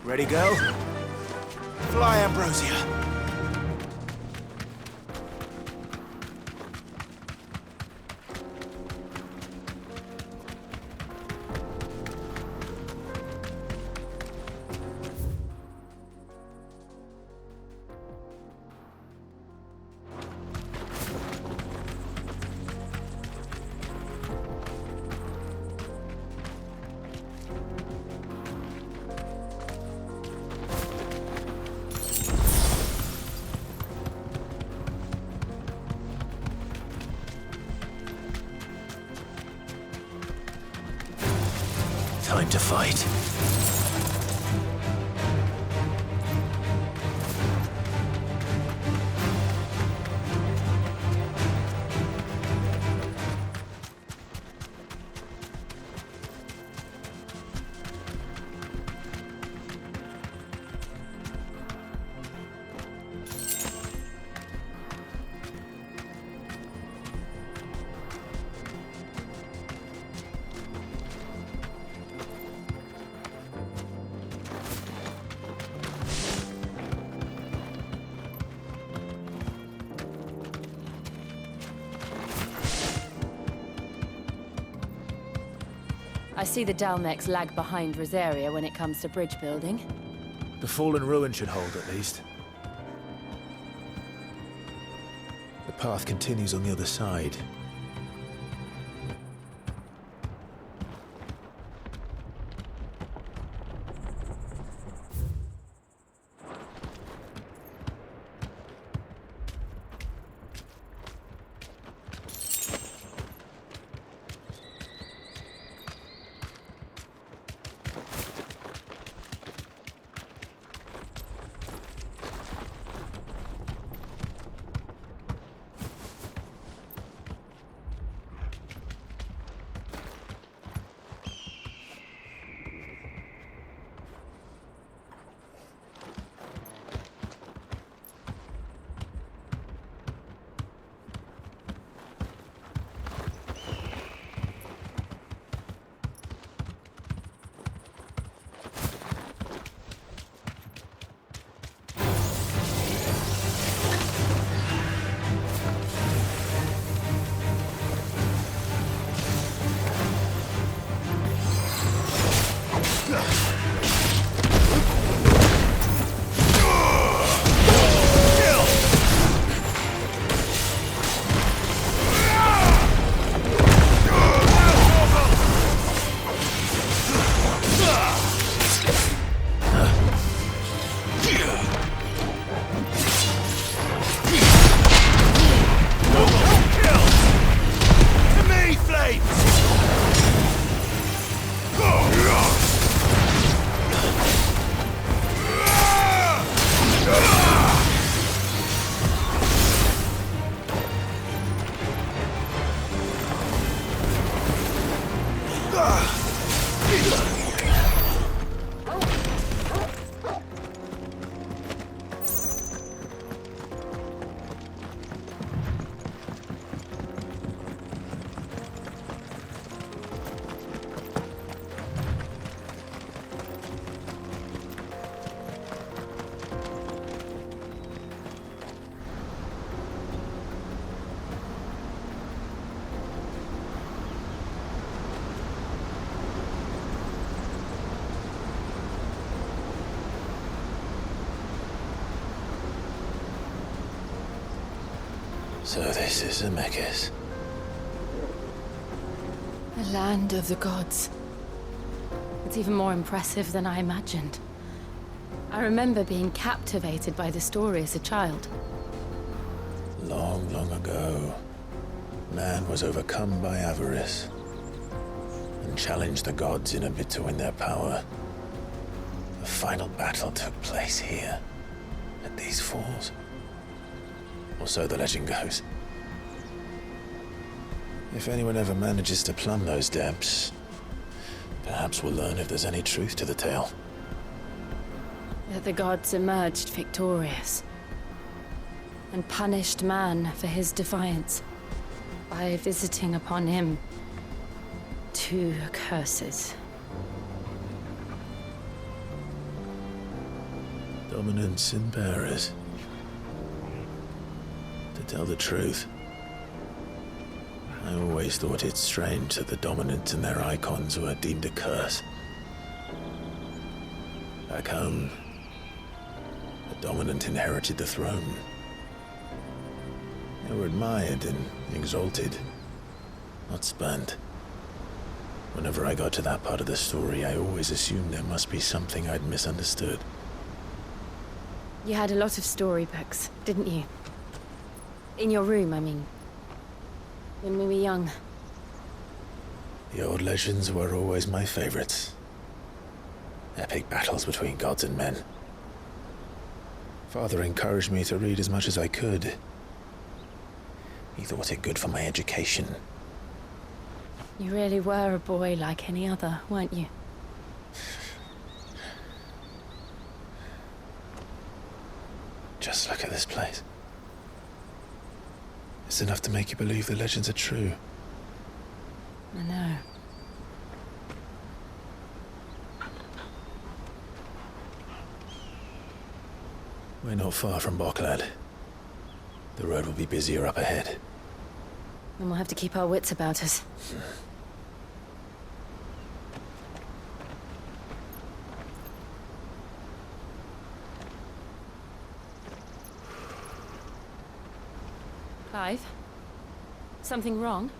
Ready, go? Fly, Ambrosia. Time to fight. I see the Dalmex lag behind Rosaria when it comes to bridge building. The fallen ruin should hold, at least. The path continues on the other side. So this is Zemeckis. The land of the gods. It's even more impressive than I imagined. I remember being captivated by the story as a child. Long, long ago, man was overcome by avarice and challenged the gods in a bid to win their power. The final battle took place here, at these falls. Or so the legend goes. If anyone ever manages to plumb those depths, perhaps we'll learn if there's any truth to the tale. That the gods emerged victorious and punished man for his defiance by visiting upon him 2 curses. Dominance in bearers. To tell the truth, I always thought it strange that the dominant and their icons were deemed a curse. Back home, the dominant inherited the throne. They were admired and exalted, not spurned. Whenever I got to that part of the story, I always assumed there must be something I'd misunderstood. You had a lot of storybooks, didn't you? In your room, I mean. When we were young. The old legends were always my favorites. Epic battles between gods and men. Father encouraged me to read as much as I could. He thought it good for my education. You really were a boy like any other, weren't you? Just look at this place. It's enough to make you believe the legends are true. I know. We're not far from Boklad. The road will be busier up ahead. And we'll have to keep our wits about us. Clive? Something wrong?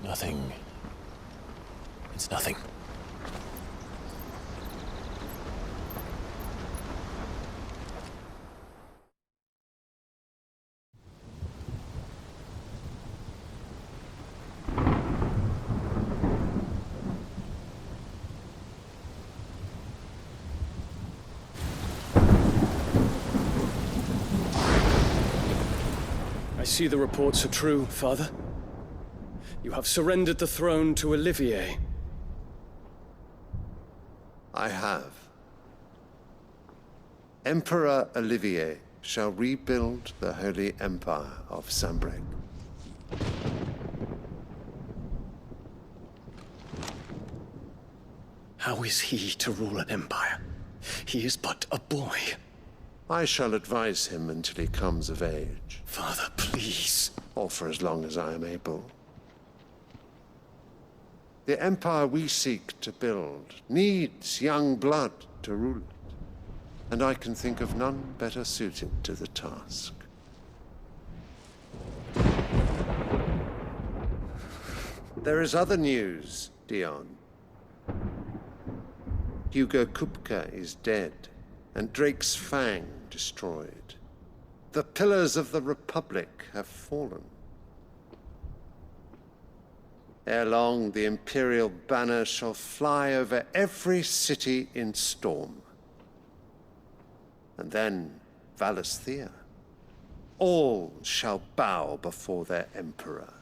Nothing. It's nothing. I see the reports are true, Father. You have surrendered the throne to Olivier. I have. Emperor Olivier shall rebuild the Holy Empire of Sanbreque. How is he to rule an empire? He is but a boy. I shall advise him until he comes of age, Father, please. or for as long as I am able. The empire we seek to build needs young blood to rule it, and I can think of none better suited to the task. There is other news, Dion. Hugo Kupka is dead, and Drake's Fang destroyed. The pillars of the Republic have fallen. Ere long, the Imperial banner shall fly over every city in Storm. And then Valisthea. All shall bow before their Emperor.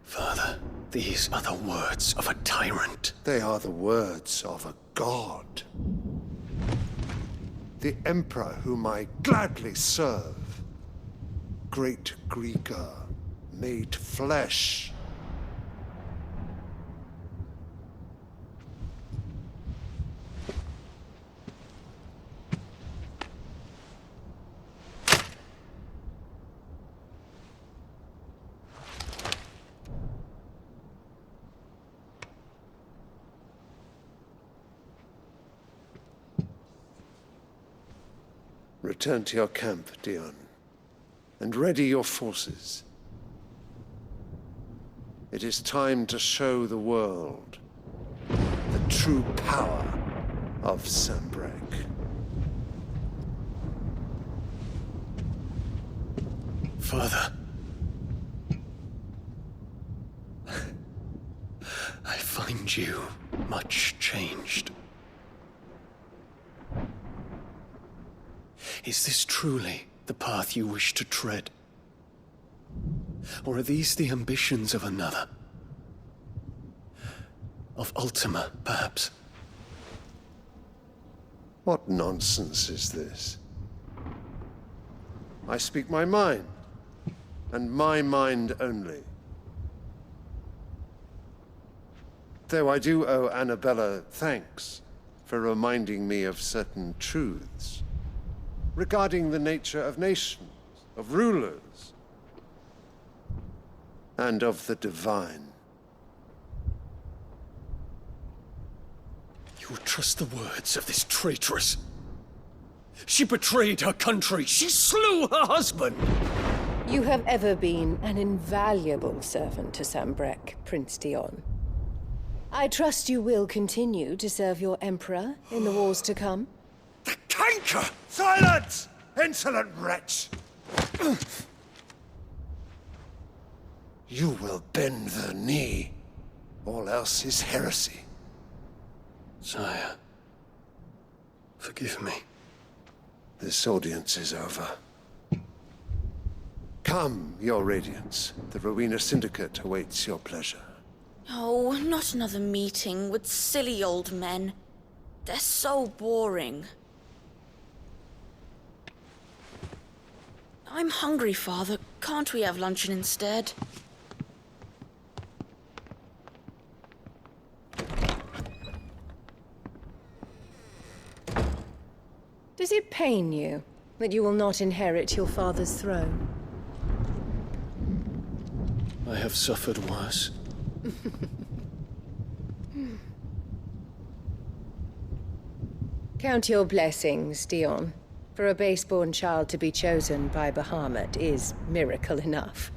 Father, these are the words of a tyrant. They are the words of a god. The Emperor whom I gladly serve. Great Greeker, made flesh. Return to your camp, Dion, and ready your forces. It is time to show the world the true power of Sanbreque. Father. I find you much changed. Is this truly the path you wish to tread? Or are these the ambitions of another? Of Ultima, perhaps? What nonsense is this? I speak my mind, and my mind only. Though I do owe Annabella thanks for reminding me of certain truths regarding the nature of nations, of rulers, and of the divine. You will trust the words of this traitress? She betrayed her country! She slew her husband! You have ever been an invaluable servant to Sambrek, Prince Dion. I trust you will continue to serve your Emperor in the wars to come. The canker! Silence! Insolent wretch! You will bend the knee. All else is heresy. Sire, forgive me. This audience is over. Come, your Radiance. The Rowena Syndicate awaits your pleasure. Oh, not another meeting with silly old men. They're so boring. I'm hungry, Father. Can't we have luncheon instead? Does it pain you that you will not inherit your father's throne? I have suffered worse. Count your blessings, Dion. For a base-born child to be chosen by Bahamut is miracle enough.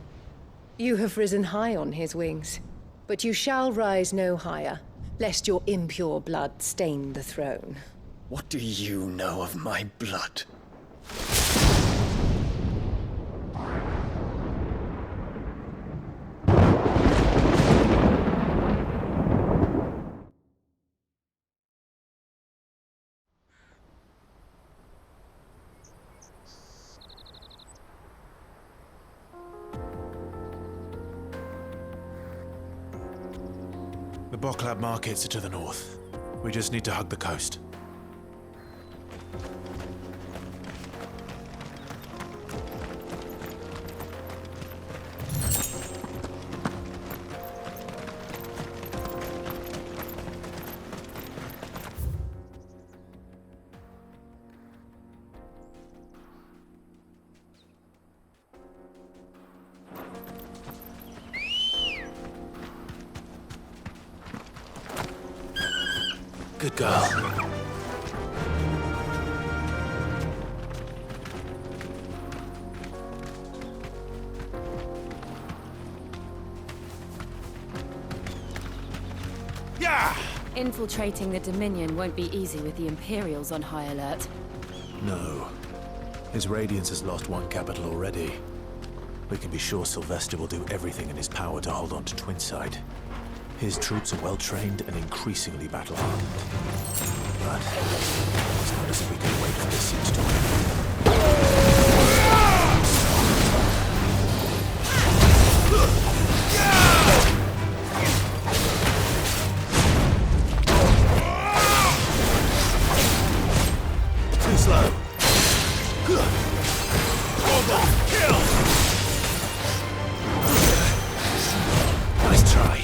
You have risen high on his wings, but you shall rise no higher, lest your impure blood stain the throne. What do you know of my blood? The Boklab markets are to the north. We just need to hug the coast. Good girl. Yeah! Infiltrating the Dominion won't be easy with the Imperials on high alert. No. His Radiance has lost one capital already. We can be sure Sylvester will do everything in his power to hold on to Twinside. His troops are well-trained and increasingly battle-hardened. But it's not as if we can wait for this siege to end. Too slow. Kill! Nice try.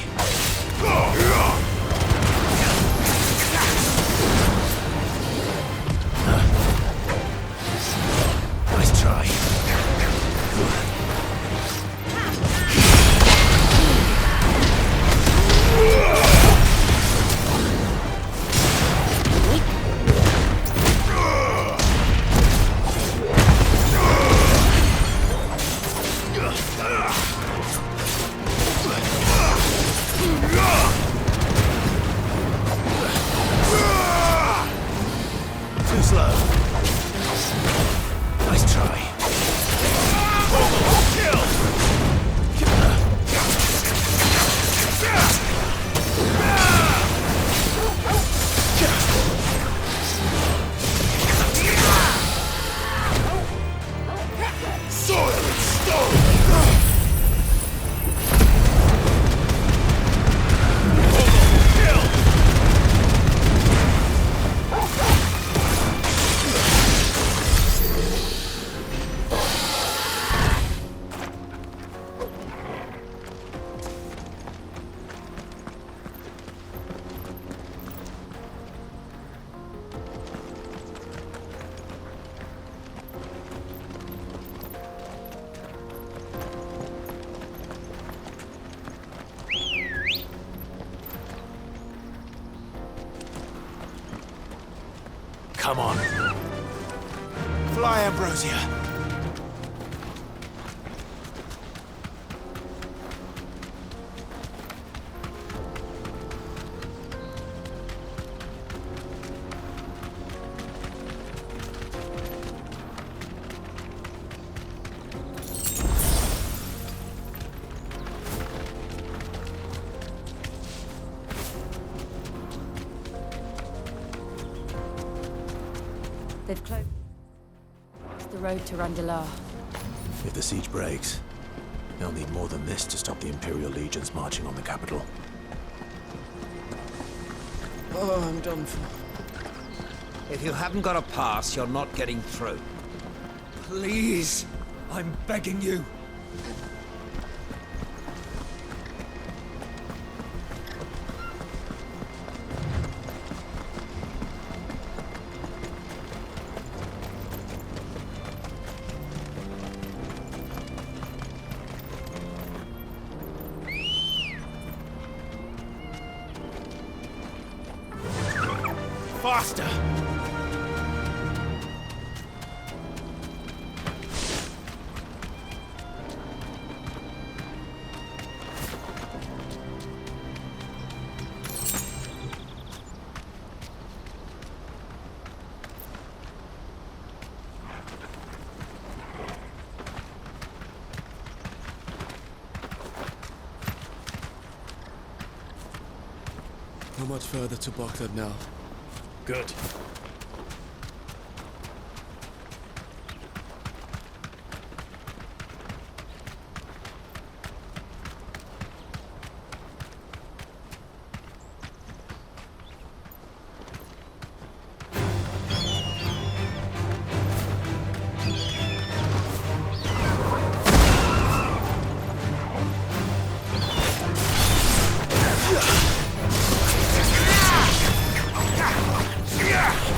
Come on. Fly, Ambrosia. They've closed the road to Randalar. If the siege breaks, they'll need more than this to stop the Imperial legions marching on the capital. Oh, I'm done for. If you haven't got a pass, you're not getting through. Please, I'm begging you. Faster! Not much further to Baghdad now. Good. Yeah!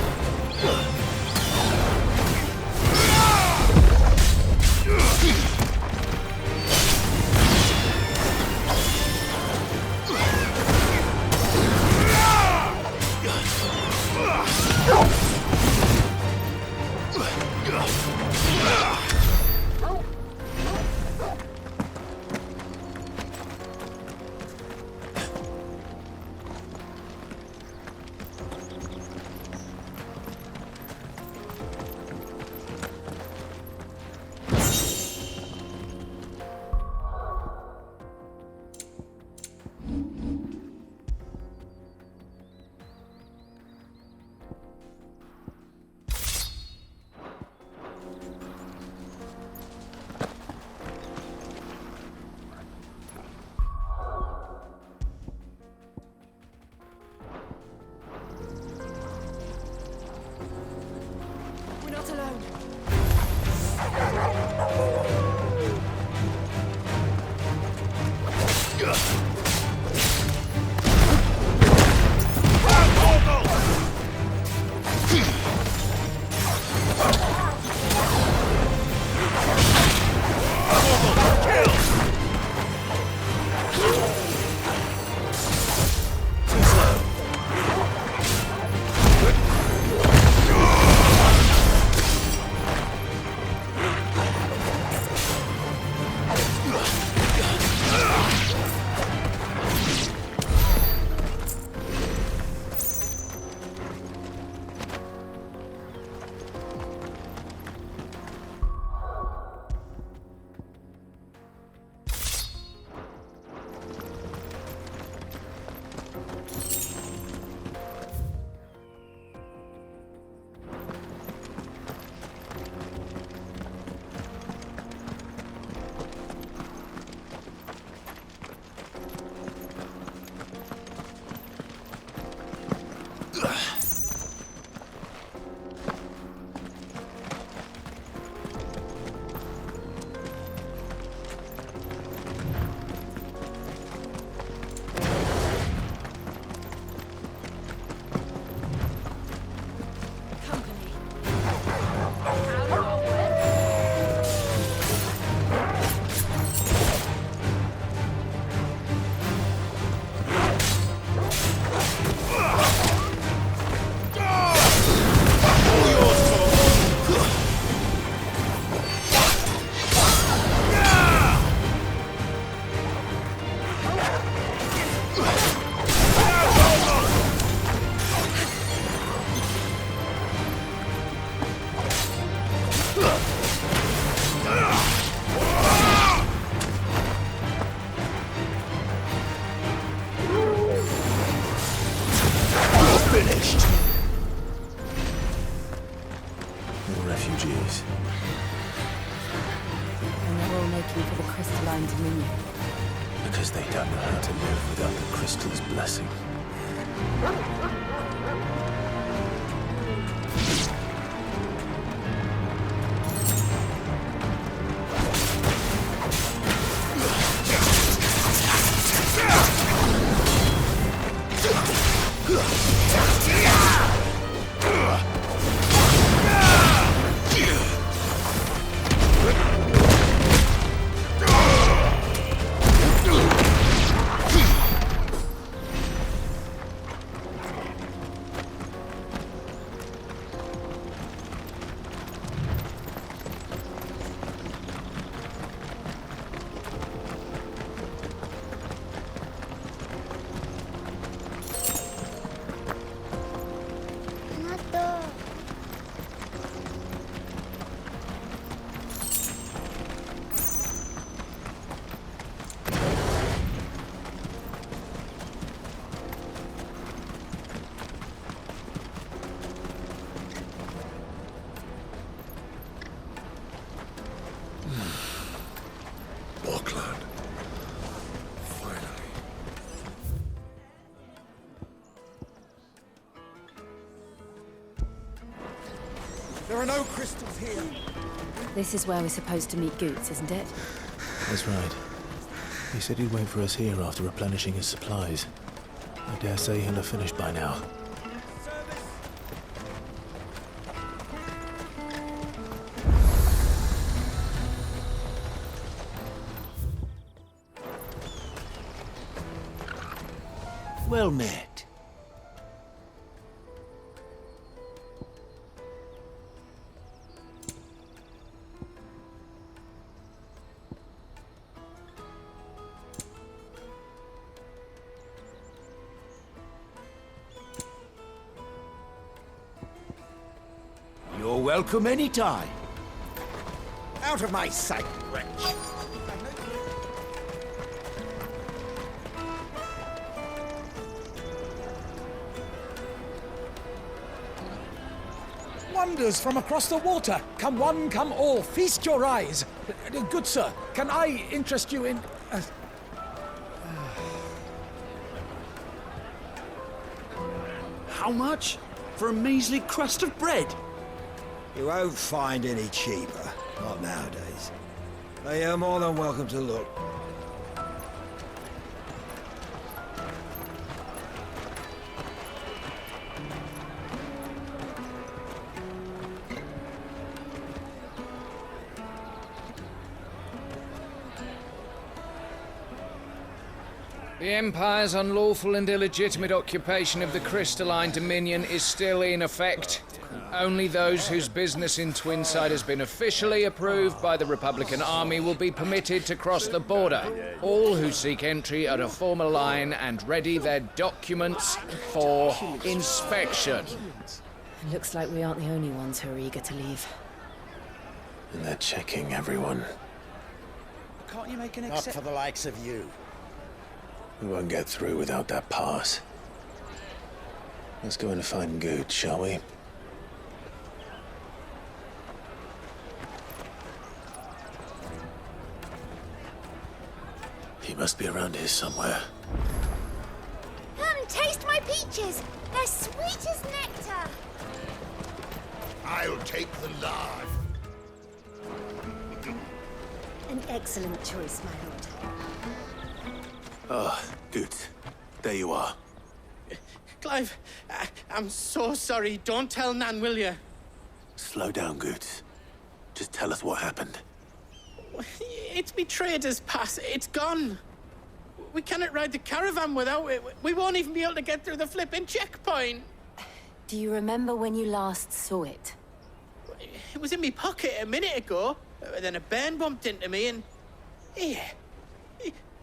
finished. More refugees. And they're all making for the crystalline dominion. Because they don't know how to live without the crystal's blessing. There are no crystals here. This is where we're supposed to meet Goots, isn't it? That's right. He said he'd wait for us here after replenishing his supplies. I dare say he'll have finished by now. Well met. You're welcome anytime. Out of my sight, wretch. Wonders from across the water. Come one, come all. Feast your eyes. Good sir, can I interest you in... How much? For a measly crust of bread? You won't find any cheaper. Not nowadays. But you're more than welcome to look. The Empire's unlawful and illegitimate occupation of the crystalline dominion is still in effect. Only those whose business in Twinside has been officially approved by the Republican Army will be permitted to cross the border. All who seek entry are to form a line and ready their documents for inspection. It looks like we aren't the only ones who are eager to leave. And they're checking everyone. Can't you make an Not for the likes of you. We won't get through without that pass. Let's go and find Good, shall we? He must be around here somewhere. Come, taste my peaches! They're sweet as nectar! I'll take the lard. An excellent choice, my lord. Ah, good. There you are. Clive, I'm so sorry. Don't tell Nan, will you? Slow down, Goots. Just tell us what happened. It's betrayed us, Pass. It's gone. We cannot ride the caravan without it. We won't even be able to get through the flipping checkpoint. Do you remember when you last saw it? It was in my pocket a minute ago. Then a bairn bumped into me and... Yeah.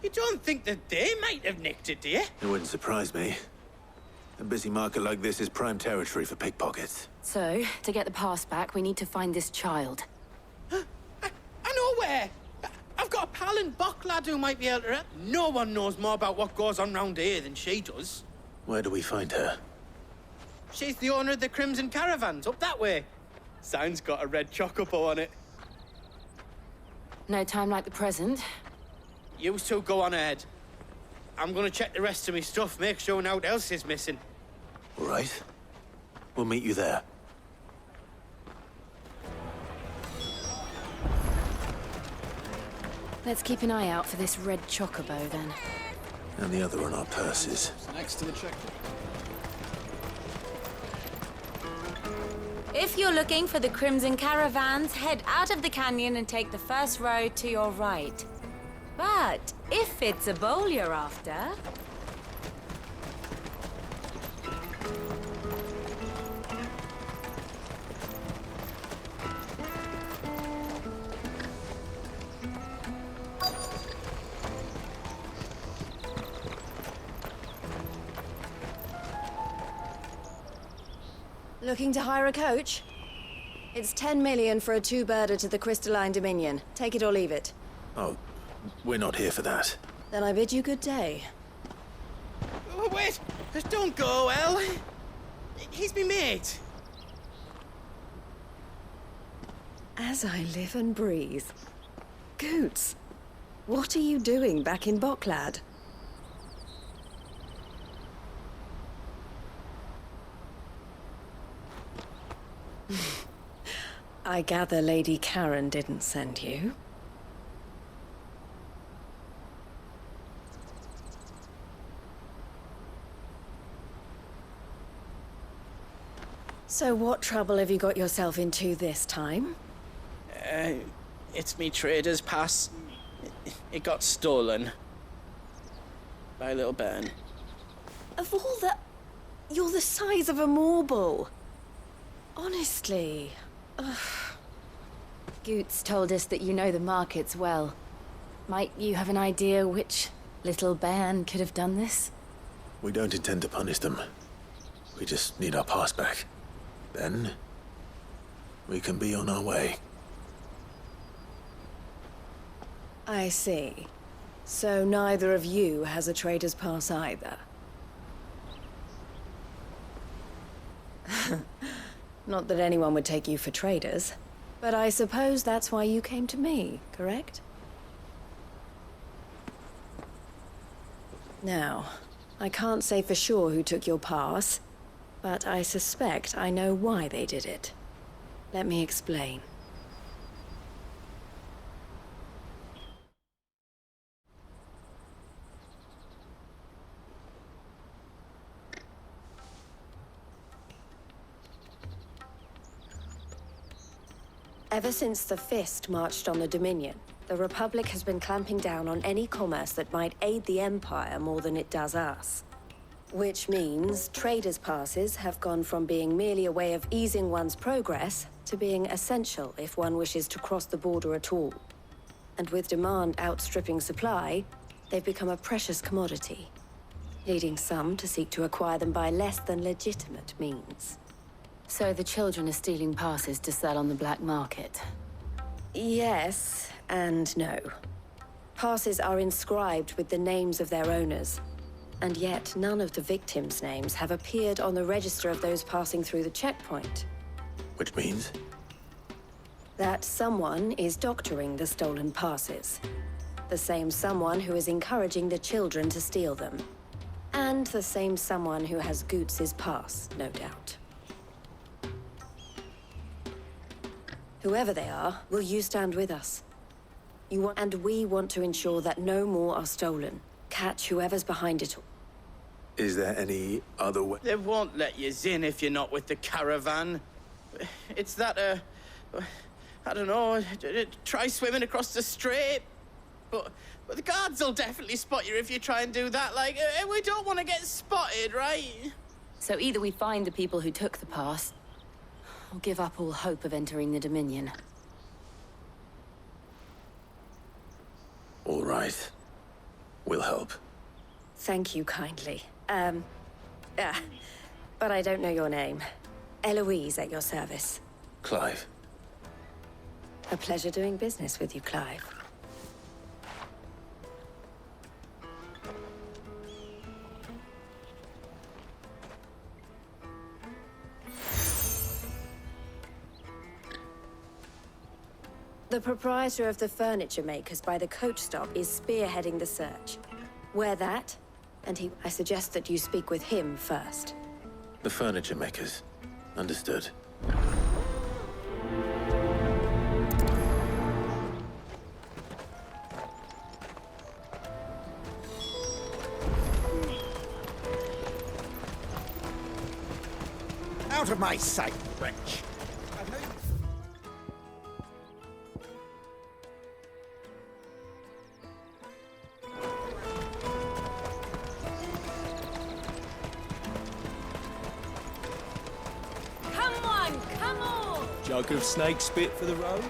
You don't think that they might have nicked it, do you? It wouldn't surprise me. A busy market like this is prime territory for pickpockets. So, to get the pass back, we need to find this child. I know where! I've got a pal in Bock lad who might be able to... No one knows more about what goes on round here than she does. Where do we find her? She's the owner of the Crimson Caravans, up that way. Sign's got a red chocobo on it. No time like the present. You two go on ahead. I'm gonna check the rest of my stuff, make sure naught else is missing. All right. We'll meet you there. Let's keep an eye out for this red chocobo, then. And the other on our purses. Next to the checkpoint. If you're looking for the Crimson Caravans, head out of the canyon and take the first road to your right. But if it's a bowl you're after... Looking to hire a coach? It's 10 million for a two-birder to the Crystalline Dominion. Take it or leave it. Oh, we're not here for that. Then I bid you good day. Oh, wait! Don't go, El! He's me mate. As I live and breathe. Goots, what are you doing back in Bocklad? I gather Lady Karen didn't send you. So what trouble have you got yourself into this time? It's me trader's pass. It got stolen. By a little bairn. Of all the... You're the size of a marble. Honestly. Ugh. Goots told us that you know the markets well. Might you have an idea which little bairn could have done this? We don't intend to punish them. We just need our pass back. Then, we can be on our way. I see. So neither of you has a trader's pass either. Not that anyone would take you for traders, but I suppose that's why you came to me, correct? Now, I can't say for sure who took your pass, but I suspect I know why they did it. Let me explain. Ever since the Fist marched on the Dominion, the Republic has been clamping down on any commerce that might aid the Empire more than it does us. Which means traders' passes have gone from being merely a way of easing one's progress to being essential if one wishes to cross the border at all. And with demand outstripping supply, they've become a precious commodity, leading some to seek to acquire them by less than legitimate means. So the children are stealing passes to sell on the black market? Yes, and no. Passes are inscribed with the names of their owners, and yet none of the victims' names have appeared on the register of those passing through the checkpoint. Which means? That someone is doctoring the stolen passes. The same someone who is encouraging the children to steal them. And the same someone who has Goots' pass, no doubt. Whoever they are, will you stand with us? And we want to ensure that no more are stolen. Catch whoever's behind it all. Is there any other way? They won't let you in if you're not with the caravan. It's that, I don't know, try swimming across the strait. But the guards will definitely spot you if you try and do that. Like, we don't want to get spotted, right? So either we find the people who took the pass, or give up all hope of entering the Dominion. All right. We'll help. Thank you kindly. But I don't know your name. Eloise at your service. Clive. A pleasure doing business with you, Clive. The proprietor of the furniture makers by the coach stop is spearheading the search. Wear that, and I suggest that you speak with him first. The furniture makers. Understood. Out of my sight, wretch! Come on, come on! Jug of snake spit for the road?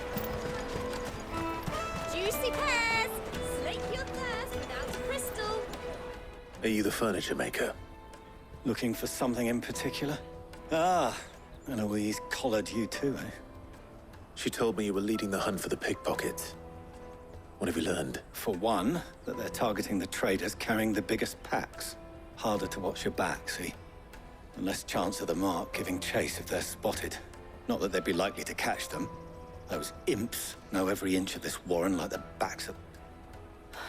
Juicy pears! Slake your thirst without a crystal. Are you the furniture maker? Looking for something in particular? Ah, Eloise collared you too, eh? She told me you were leading the hunt for the pickpockets. What have you learned? For one, that they're targeting the traders carrying the biggest packs. Harder to watch your back, see? And less chance of the mark giving chase if they're spotted. Not that they'd be likely to catch them. Those imps know every inch of this warren like the backs of...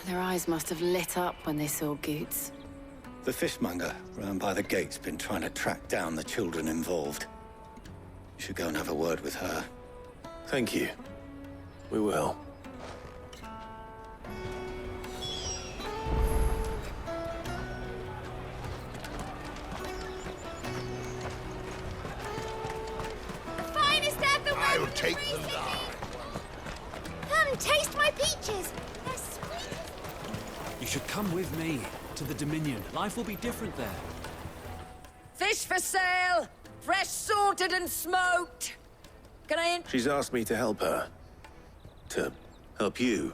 Their eyes must have lit up when they saw Goots. The fishmonger round by the gate's been trying to track down the children involved. You should go and have a word with her. Thank you. We will. Finest ever. I'll take the large. Come taste my peaches. They're sweet. You should come with me to the Dominion. Life will be different there. Fish for sale! Fresh sorted and smoked! Can I She's asked me to help her. To help you.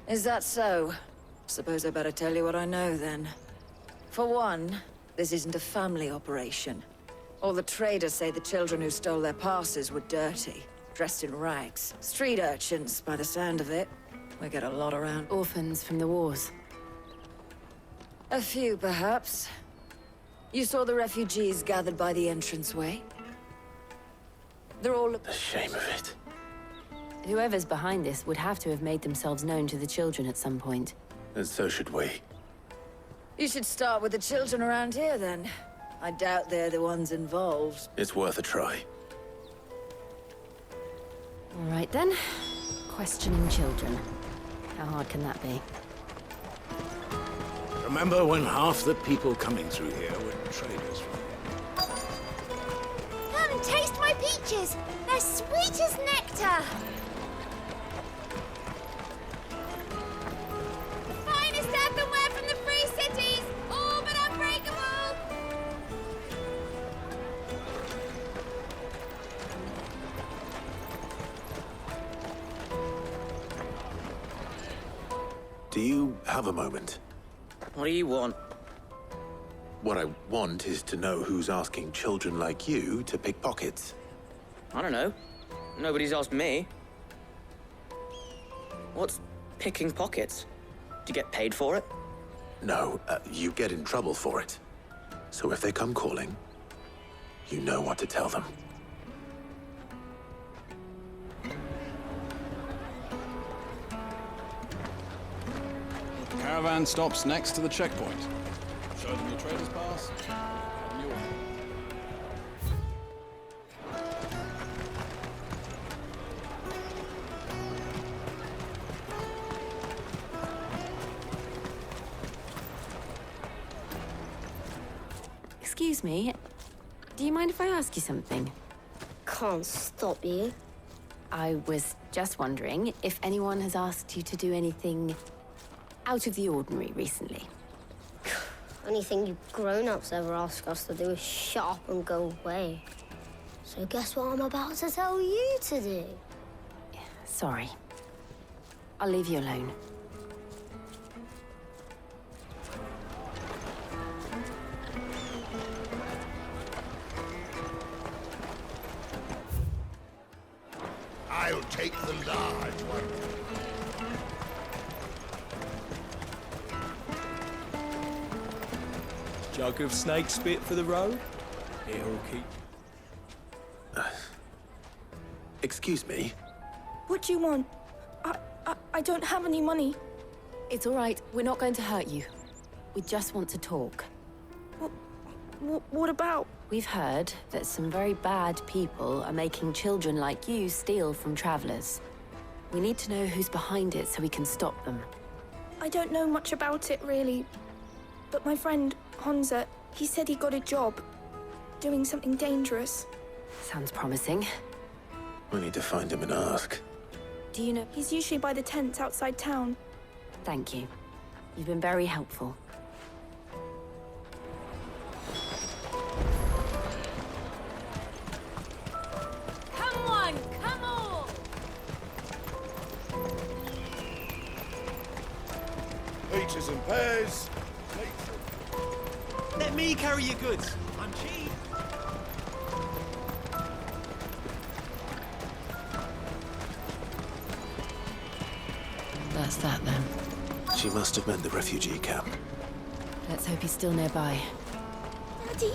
Is that so? Suppose I better tell you what I know, then. For one, this isn't a family operation. All the traders say the children who stole their passes were dirty, dressed in rags. Street urchins, by the sound of it. We get a lot around. Orphans from the wars. A few, perhaps. You saw the refugees gathered by the entranceway? They're all... The shame of it. Whoever's behind this would have to have made themselves known to the children at some point. And so should we. You should start with the children around here, then. I doubt they're the ones involved. It's worth a try. All right, then. Questioning children. How hard can that be? Remember when half the people coming through here were traders? Come taste my peaches. They're sweet as nectar. The finest earthenware from the free cities, all but unbreakable. Do you have a moment? What do you want? What I want is to know who's asking children like you to pick pockets. I don't know. Nobody's asked me. What's picking pockets? Do you get paid for it? No, you get in trouble for it. So if they come calling, you know what to tell them. The caravan stops next to the checkpoint. Show them your trader's pass, and you're on. Excuse me. Do you mind if I ask you something? Can't stop you. I was just wondering if anyone has asked you to do anything out of the ordinary recently. Anything you grown-ups ever ask us to do is shut up and go away. So guess what I'm about to tell you to do? Sorry. I'll leave you alone. I'll take the large one. Jug of snake spit for the road? It'll keep... Excuse me? What do you want? I don't have any money. It's all right. We're not going to hurt you. We just want to talk. What about? We've heard that some very bad people are making children like you steal from travelers. We need to know who's behind it so we can stop them. I don't know much about it, really. But my friend, Honza, he said he got a job. Doing something dangerous. Sounds promising. We need to find him and ask. Do you know? He's usually by the tents outside town. Thank you. You've been very helpful. Come on, come on! Peaches and pears. Let me carry your goods. I'm cheap. That's that then. She must have meant the refugee camp. Let's hope he's still nearby. Daddy.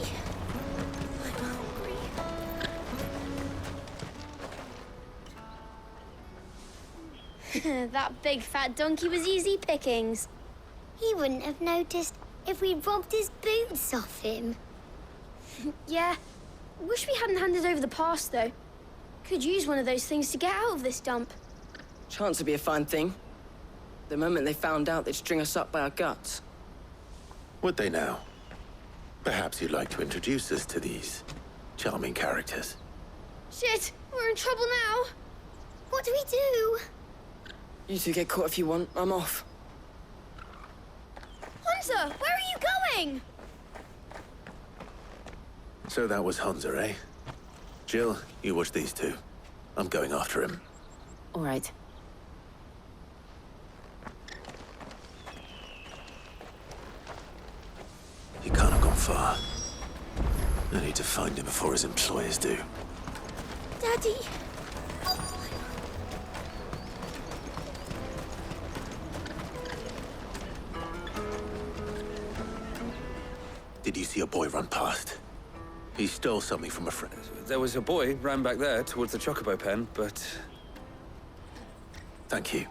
That big fat donkey was easy pickings. He wouldn't have noticed if we'd robbed his boots off him. Yeah. Wish we hadn't handed over the pass, though. Could use one of those things to get out of this dump. Chance would be a fine thing. The moment they found out, they'd string us up by our guts. Would they now? Perhaps you'd like to introduce us to these charming characters. Shit, we're in trouble now. What do we do? You two get caught if you want. I'm off. Hunter, where are you going? So that was Hunter, eh? Jill, you watch these two. I'm going after him. All right. He can't have gone far. I need to find him before his employers do. Daddy. Did you see a boy run past? He stole something from a friend. There was a boy ran back there towards the Chocobo pen, but... Thank you.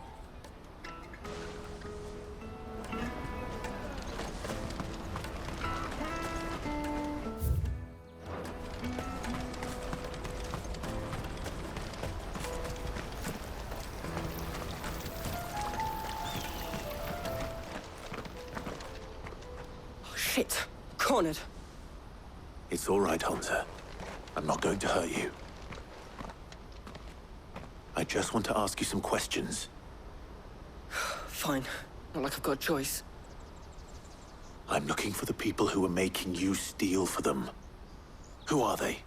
Oh, shit. Cornered. It's all right, Hunter. I'm not going to hurt you. I just want to ask you some questions. Fine. Not like I've got a choice. I'm looking for the people who are making you steal for them. Who are they?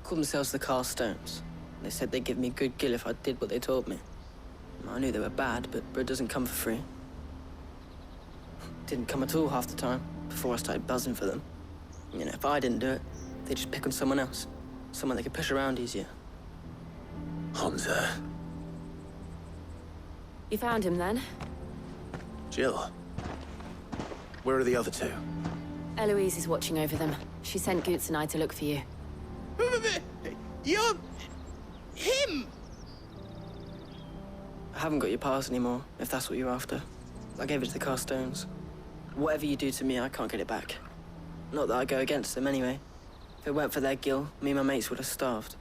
Called themselves the Carstones. They said they'd give me good gill if I did what they told me. I knew they were bad, but bread doesn't come for free. Didn't come at all half the time, before I started buzzing for them. You know, if I didn't do it, they'd just pick on someone else. Someone they could push around easier. Hunter. You found him then? Jill. Where are the other two? Eloise is watching over them. She sent Goots and I to look for you. You're... him! I haven't got your pass anymore, if that's what you're after. I gave it to the Carstones. Whatever you do to me, I can't get it back. Not that I go against them anyway. If it weren't for their gill, me and my mates would have starved.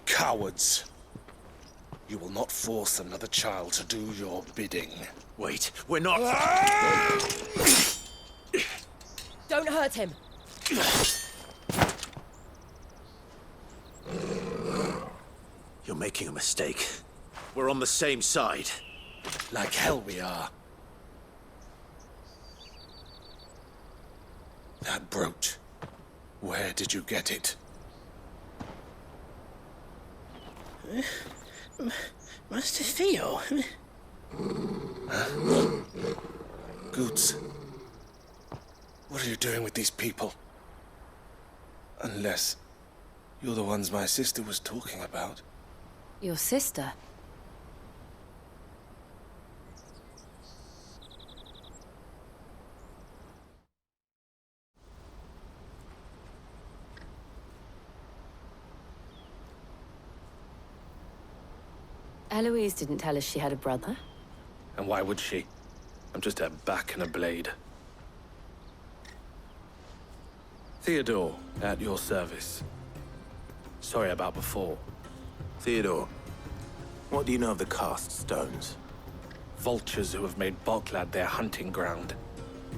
Cowards. You will not force another child to do your bidding. Wait, we're not... Don't hurt him. You're making a mistake. We're on the same side. Like hell we are. That brooch. Where did you get it? Master Theo? Huh? Goots. What are you doing with these people? Unless you're the ones my sister was talking about. Your sister? Eloise didn't tell us she had a brother. And why would she? I'm just her back and a blade. Theodore, at your service. Sorry about before. Theodore, what do you know of the cast stones? Vultures who have made Boklad their hunting ground.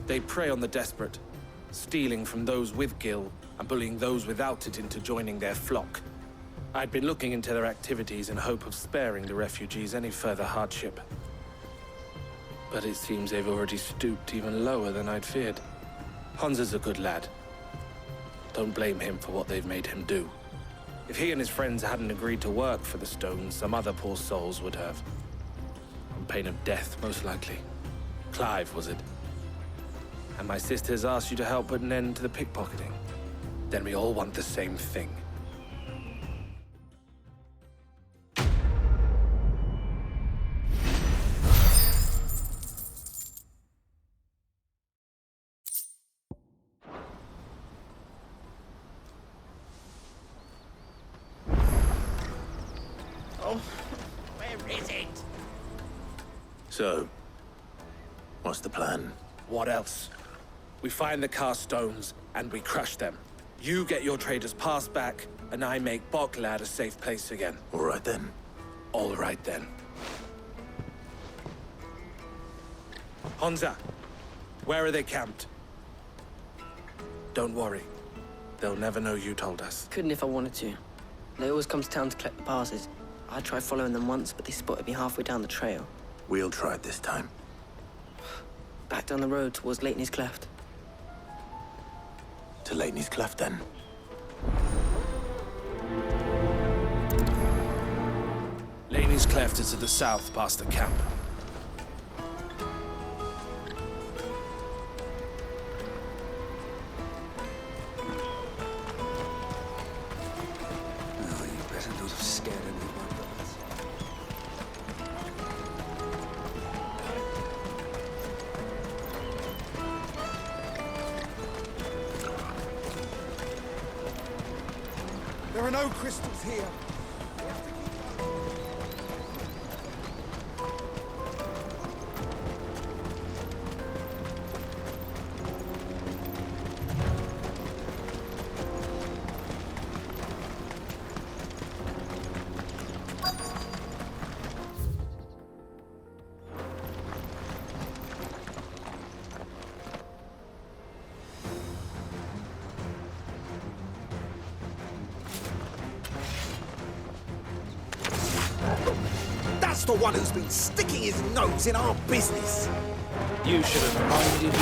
They prey on the desperate, stealing from those with Gil and bullying those without it into joining their flock. I'd been looking into their activities in hope of sparing the refugees any further hardship. But it seems they've already stooped even lower than I'd feared. Hansa's a good lad. Don't blame him for what they've made him do. If he and his friends hadn't agreed to work for the stones, some other poor souls would have. On pain of death, most likely. Clive, was it? And my sisters asked you to help put an end to the pickpocketing. Then we all want the same thing. Oh, where is it? So, what's the plan? What else? We find the cast stones, and we crush them. You get your trader's pass back, and I make Boklad a safe place again. All right then. All right then. Hansa, where are they camped? Don't worry. They'll never know you told us. Couldn't if I wanted to. They always come to town to collect the passes. I tried following them once, but they spotted me halfway down the trail. We'll try it this time. Back down the road towards Leighton's Cleft. To Leighton's Cleft, then. Leighton's Cleft is to the south, past the camp. Oh, you better not have scared anyone. There are no crystals here. That's the one who's been sticking his nose in our business. You should have minded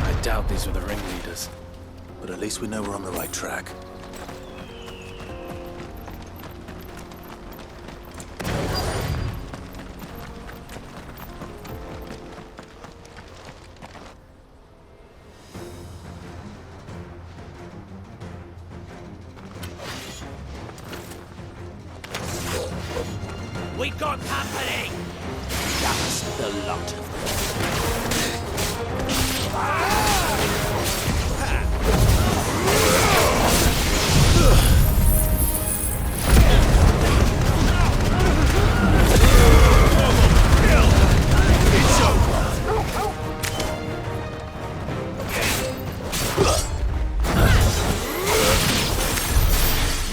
I doubt these were the ringleaders. But at least we know we're on the right track. We got company! That's the lot of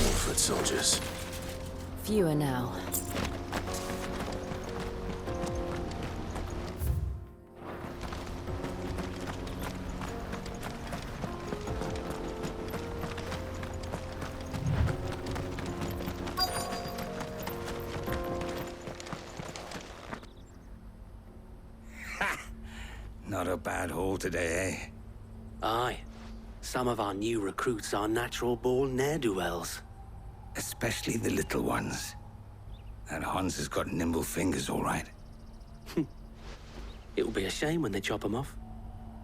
Wolford soldiers. Fewer now. Not a bad haul today, eh? Aye. Some of our new recruits are natural-born ne'er-do-wells. Especially the little ones. That Hans has got nimble fingers, all right. It will be a shame when they chop him off.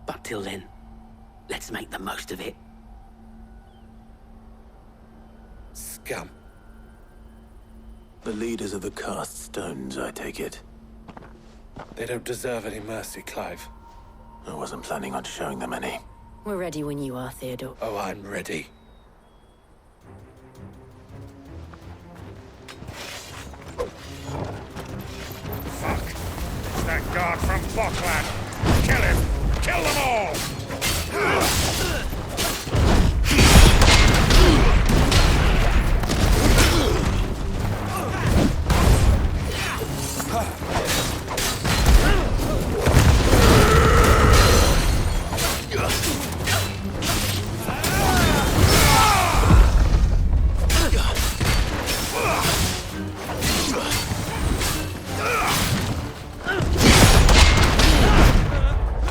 But till then, let's make the most of it. Scum. The leaders of the cast stones, I take it. They don't deserve any mercy, Clive. I wasn't planning on showing them any. We're ready when you are, Theodore. Oh, I'm ready. Fuck! It's that guard from Bokland! Kill him! Kill them all!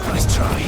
Nice try.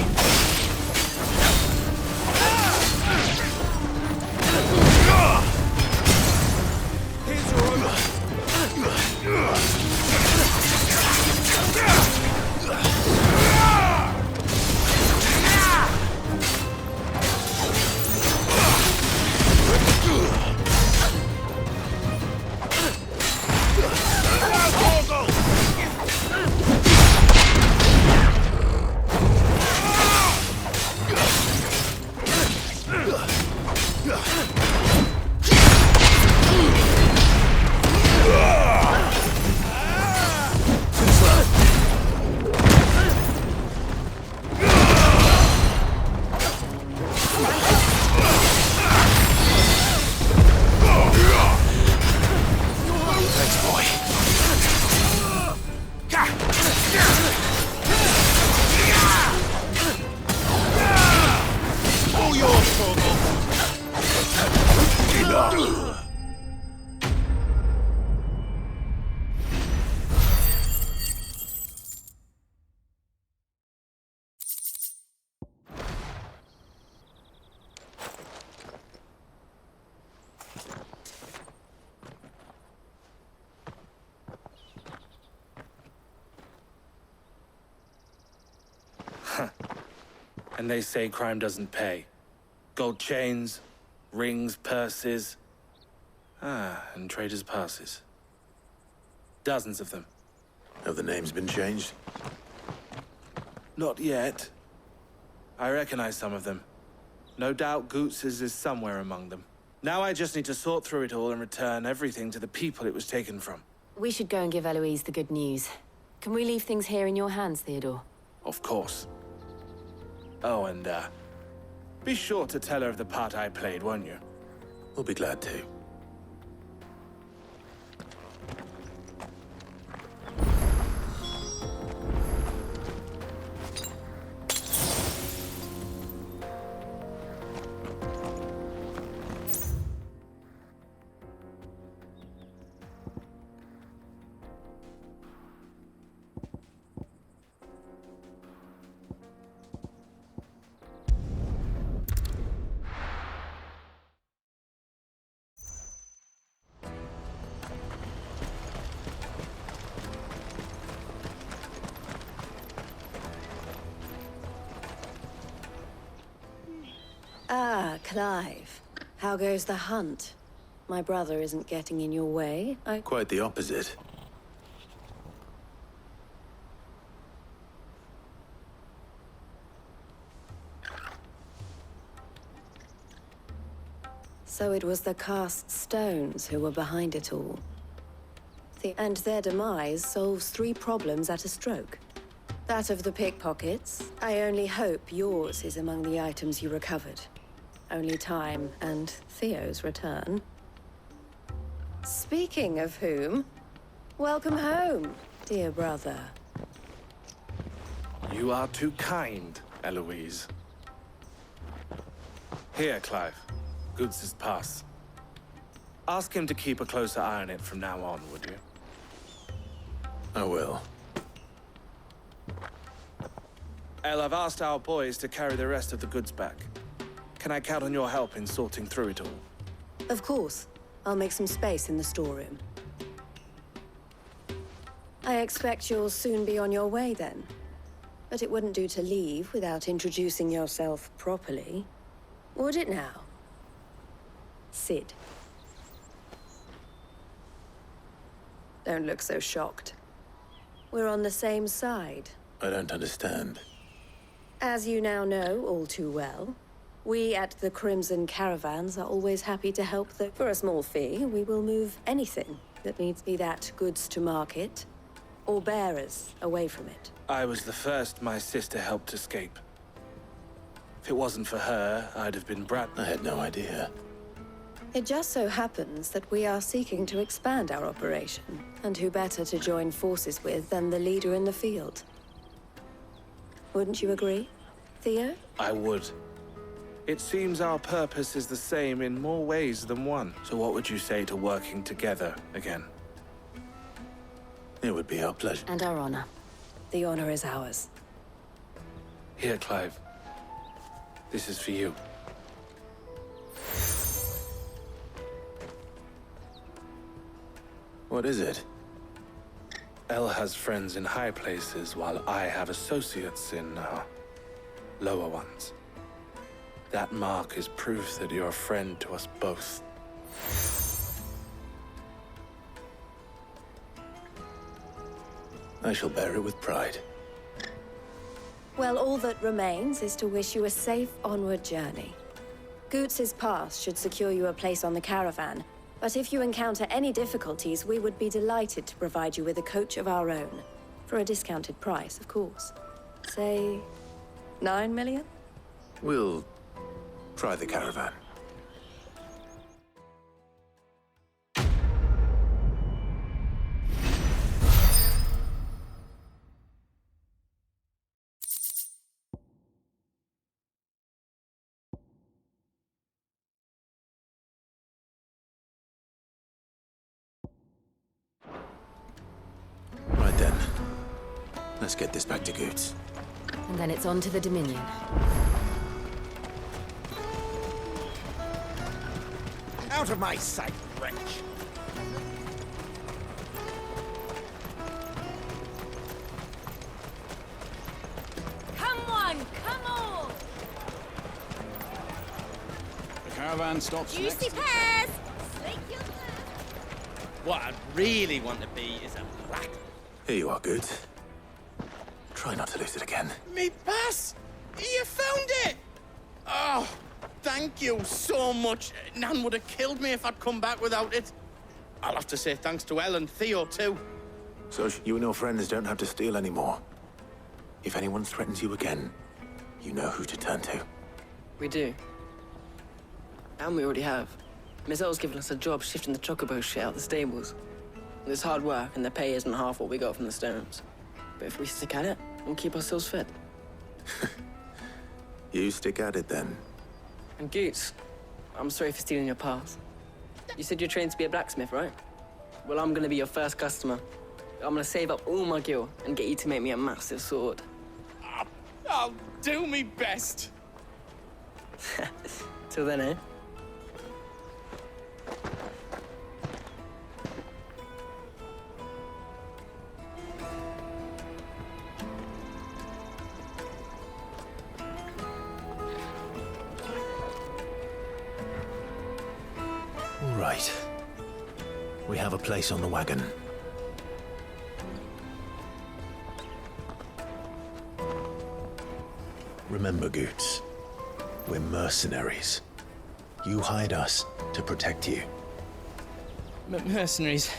And they say crime doesn't pay. Gold chains, rings, purses. And traders' passes. Dozens of them. Have the names been changed? Not yet. I recognize some of them. No doubt Goots's is somewhere among them. Now I just need to sort through it all and return everything to the people it was taken from. We should go and give Eloise the good news. Can we leave things here in your hands, Theodore? Of course. Oh, and, be sure to tell her of the part I played, won't you? We'll be glad to. Ah, Clive. How goes the hunt? My brother isn't getting in your way. Quite the opposite. So it was the cast stones who were behind it all. And their demise solves 3 problems at a stroke. That of the pickpockets. I only hope yours is among the items you recovered. Only time and Theo's return. Speaking of whom, welcome home, dear brother. You are too kind, Eloise. Here, Clive. Goods's pass. Ask him to keep a closer eye on it from now on, would you? I will. El, I've asked our boys to carry the rest of the goods back. Can I count on your help in sorting through it all? Of course. I'll make some space in the storeroom. I expect you'll soon be on your way then. But it wouldn't do to leave without introducing yourself properly. Would it now? Sid. Don't look so shocked. We're on the same side. I don't understand. As you now know all too well, we at the Crimson Caravans are always happy to help for a small fee, we will move anything that needs be that goods to market, or bearers away from it. I was the first my sister helped escape. If it wasn't for her, I'd have been I had no idea. It just so happens that we are seeking to expand our operation, and who better to join forces with than the leader in the field? Wouldn't you agree, Theo? I would. It seems our purpose is the same in more ways than one. So what would you say to working together again? It would be our pleasure. And our honor. The honor is ours. Here, Clive. This is for you. What is it? Elle has friends in high places, while I have associates in, lower ones. That mark is proof that you're a friend to us both. I shall bear it with pride. Well, all that remains is to wish you a safe onward journey. Goots's pass should secure you a place on the caravan, but if you encounter any difficulties, we would be delighted to provide you with a coach of our own. For a discounted price, of course. Say, 9 million? We'll try the caravan. Right then. Let's get this back to Goots. And then it's on to the Dominion. Out of my sight, wretch! Come on, come on! The caravan stops Juicy next. pears! Slake your What I'd really want to be is a black... Here you are, Goots. Try not to lose it again. Me pass! You found it! Oh, thank you so much. Nan would have killed me if I'd come back without it. I'll have to say thanks to Elle and Theo, too. So you and your friends don't have to steal anymore. If anyone threatens you again, you know who to turn to. We do. And we already have. Miss Earl's given us a job shifting the chocobo shit out the stables. It's hard work, and the pay isn't half what we got from the Stones. But if we stick at it, we'll keep ourselves fit. You stick at it, then. And Goots, I'm sorry for stealing your pass. You said you're trained to be a blacksmith, right? Well, I'm gonna be your first customer. I'm gonna save up all my gil and get you to make me a massive sword. I'll do me best. Till then, eh? All right. We have a place on the wagon. Remember, Goots, we're mercenaries. You hired us to protect you. Mercenaries.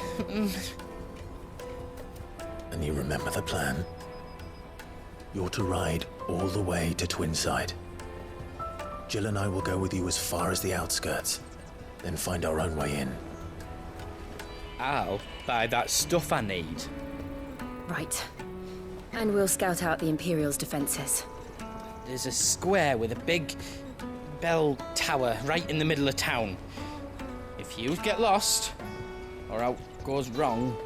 And you remember the plan? You're to ride all the way to Twinside. Jill and I will go with you as far as the outskirts, then find our own way in. I'll buy that stuff I need. Right. And we'll scout out the Imperial's defenses. There's a square with a big bell tower right in the middle of town. If you get lost, or out goes wrong,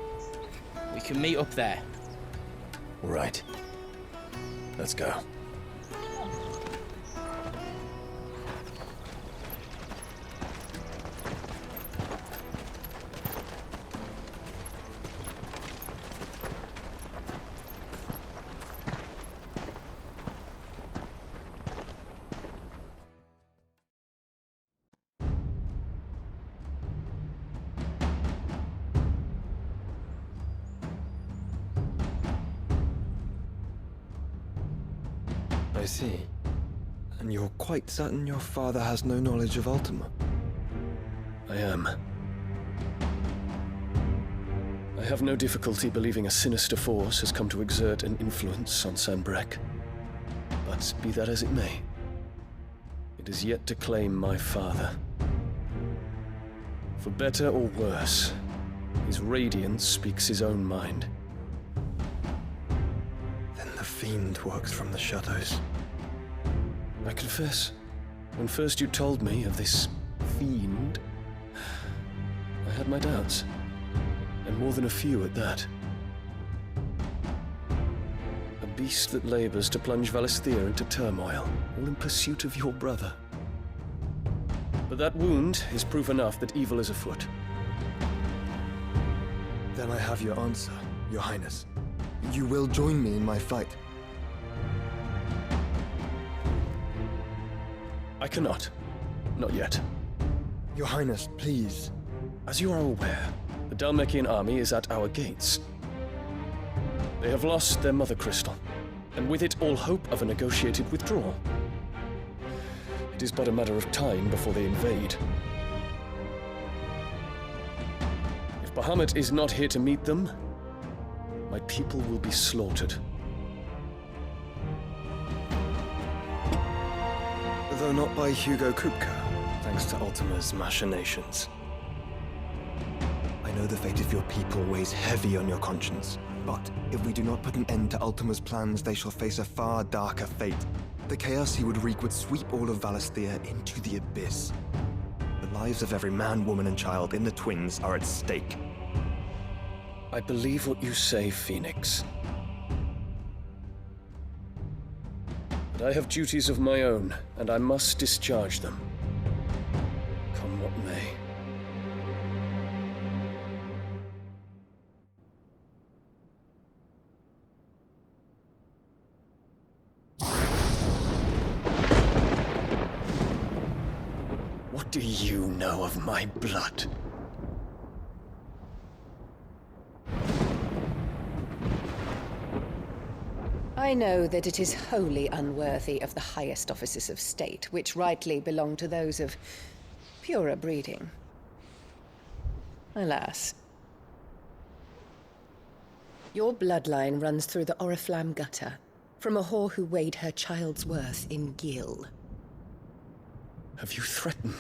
we can meet up there. Right. Let's go. I see. And you're quite certain your father has no knowledge of Ultima? I am. I have no difficulty believing a sinister force has come to exert an influence on Sanbreque. But be that as it may, it is yet to claim my father. For better or worse, his radiance speaks his own mind. Then the fiend works from the shadows. I confess, when first you told me of this fiend, I had my doubts. And more than a few at that. A beast that labors to plunge Valisthea into turmoil, all in pursuit of your brother. But that wound is proof enough that evil is afoot. Then I have your answer, Your Highness. You will join me in my fight. I cannot. Not yet. Your Highness, please. As you are aware, the Dhalmekian army is at our gates. They have lost their mother crystal, and with it all hope of a negotiated withdrawal. It is but a matter of time before they invade. If Bahamut is not here to meet them, my people will be slaughtered. Though not by Hugo Kupka, thanks to Ultima's machinations. I know the fate of your people weighs heavy on your conscience, but if we do not put an end to Ultima's plans, they shall face a far darker fate. The chaos he would wreak would sweep all of Valisthea into the abyss. The lives of every man, woman, and child in the Twins are at stake. I believe what you say, Phoenix. But I have duties of my own, and I must discharge them. Come what may. What do you know of my blood? I know that it is wholly unworthy of the highest offices of state, which rightly belong to those of purer breeding. Alas. Your bloodline runs through the Oriflamme gutter, from a whore who weighed her child's worth in gill. Have you threatened